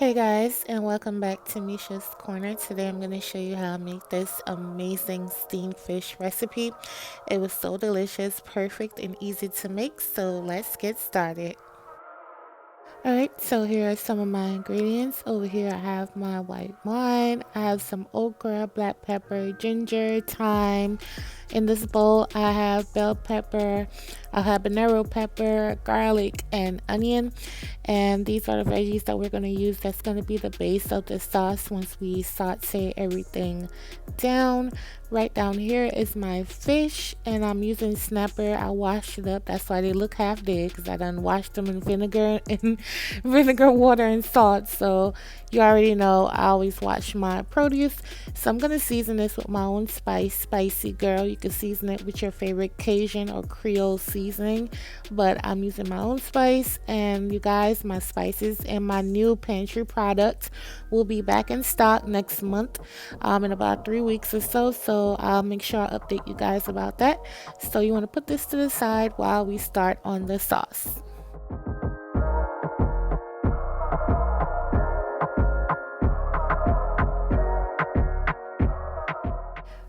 Hey guys, and welcome back to Misha's Corner. Today I'm going to show you how I make this amazing steamed fish recipe. It was so delicious, perfect, and easy to make, so let's get started. Alright, so here are some of my ingredients. Over here I have my white wine, I have some okra, black pepper, ginger, thyme. In this bowl I have bell pepper, a habanero pepper, garlic, and onion. And these are the veggies that we're going to use. That's going to be the base of the sauce once we saute everything down. Right down here is my fish, and I'm using snapper. I washed it up. That's why they look half dead, because I done washed them in vinegar and vinegar, water, and salt. So you already know I always wash my produce. So I'm gonna season this with my own spice. Spicy girl, you can season it with your favorite Cajun or Creole seasoning, but I'm using my own spice. And you guys, my spices and my new pantry product will be back in stock next month, in about 3 weeks or so. So I'll make sure I update you guys about that. So you want to put this to the side while we start on the sauce.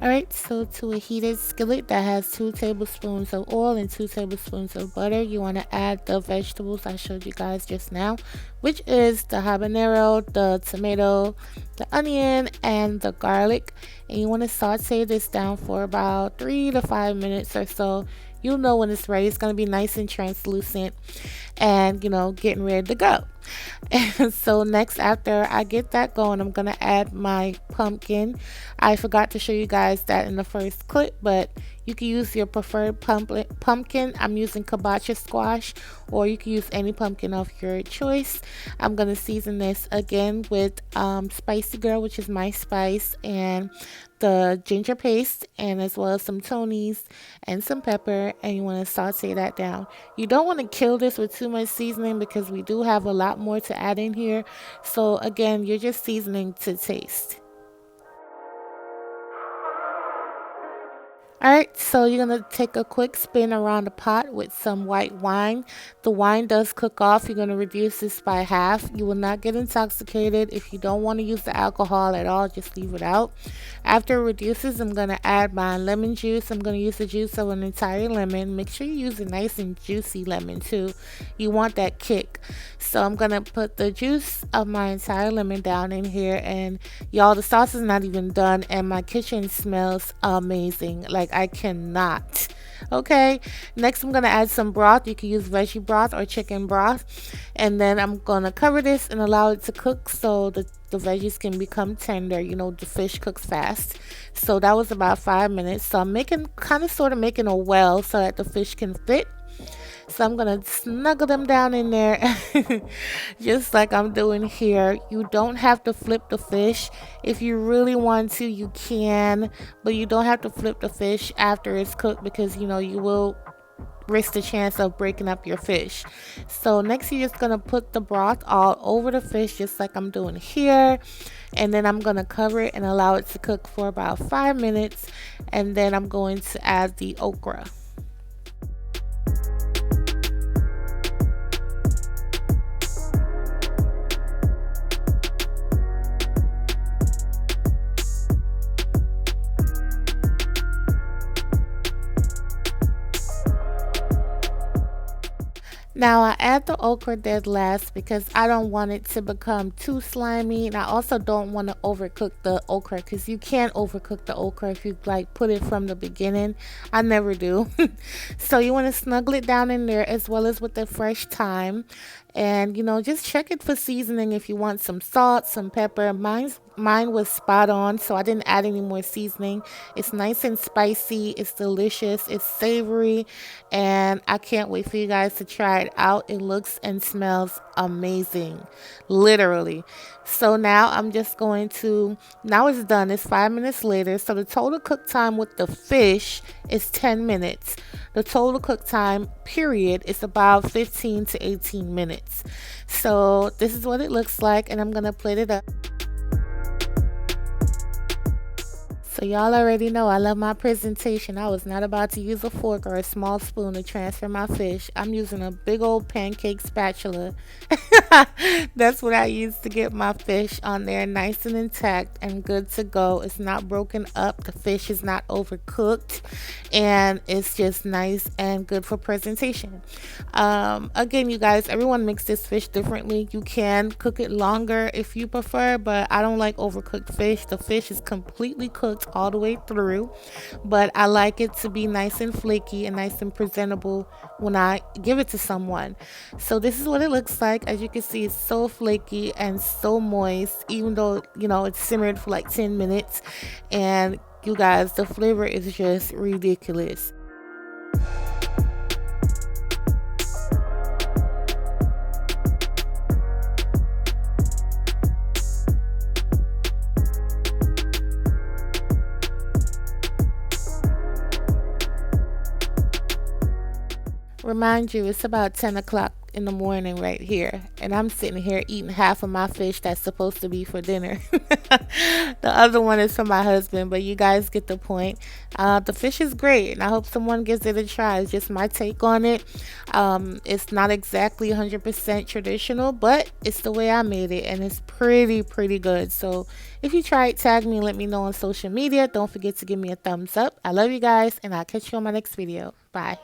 Alright, so to a heated skillet that has 2 tablespoons of oil and 2 tablespoons of butter, you want to add the vegetables I showed you guys just now, which is the habanero, the tomato, the onion, and the garlic. And you want to saute this down for about 3 to 5 minutes or so. You'll know when it's ready. It's going to be nice and translucent and, getting ready to go. And so next, after I get that going, I'm going to add my pumpkin. I forgot to show you guys that in the first clip, but you can use your preferred pumpkin. I'm using kabacha squash, or you can use any pumpkin of your choice. I'm going to season this again with Spicy Girl, which is my spice, and the ginger paste, and as well as some Tony's and some pepper, and you want to saute that down. You don't want to kill this with too much seasoning because we do have a lot more to add in here. So again, you're just seasoning to taste. Alright, so you're going to take a quick spin around the pot with some white wine. The wine does cook off. You're going to reduce this by half. You will not get intoxicated. If you don't want to use the alcohol at all, just leave it out. After it reduces, I'm going to add my lemon juice. I'm going to use the juice of an entire lemon. Make sure you use a nice and juicy lemon too. You want that kick. So I'm going to put the juice of my entire lemon down in here. And y'all, the sauce is not even done, and my kitchen smells amazing. Like, I cannot. Okay, next I'm gonna add some broth. You can use veggie broth or chicken broth, and then I'm gonna cover this and allow it to cook so the veggies can become tender. The fish cooks fast. So that was about 5 minutes. So I'm making sort of making a well so that the fish can fit. So I'm going to snuggle them down in there just like I'm doing here. You don't have to flip the fish. If you really want to, you can, but you don't have to flip the fish after it's cooked because, you will risk the chance of breaking up your fish. So next you're just going to put the broth all over the fish just like I'm doing here. And then I'm going to cover it and allow it to cook for about 5 minutes. And then I'm going to add the okra. Now I add the okra dead last because I don't want it to become too slimy, and I also don't want to overcook the okra because you can't overcook the okra if you put it from the beginning. I never do. So you want to snuggle it down in there as well as with the fresh thyme, and just check it for seasoning if you want some salt, some pepper. Mine was spot on, so I didn't add any more seasoning. It's nice and spicy, it's delicious, it's savory, and I can't wait for you guys to try it out. It looks and smells amazing, literally. So now I'm just going to, now it's done. It's 5 minutes later, so the total cook time with the fish is 10 minutes. The total cook time period is about 15 to 18 minutes. So this is what it looks like, and I'm gonna plate it up. So y'all already know I love my presentation. I was not about to use a fork or a small spoon to transfer my fish. I'm using a big old pancake spatula. That's what I use to get my fish on there nice and intact and good to go. It's not broken up. The fish is not overcooked. And it's just nice and good for presentation. Again, you guys, everyone makes this fish differently. You can cook it longer if you prefer, but I don't like overcooked fish. The fish is completely cooked all the way through, but I like it to be nice and flaky and nice and presentable when I give it to someone. So this is what it looks like. As you can see, it's so flaky and so moist, even though, it's simmered for like 10 minutes. And you guys, the flavor is just ridiculous. Remind you, it's about 10 o'clock in the morning right here, and I'm sitting here eating half of my fish that's supposed to be for dinner. The other one is for my husband, but you guys get the point. The fish is great, and I hope someone gives it a try. It's just my take on it. It's not exactly 100% traditional, but it's the way I made it, and it's pretty good. So if you try it, tag me and let me know on social media. Don't forget to give me a thumbs up. I love you guys, and I'll catch you on my next video. Bye.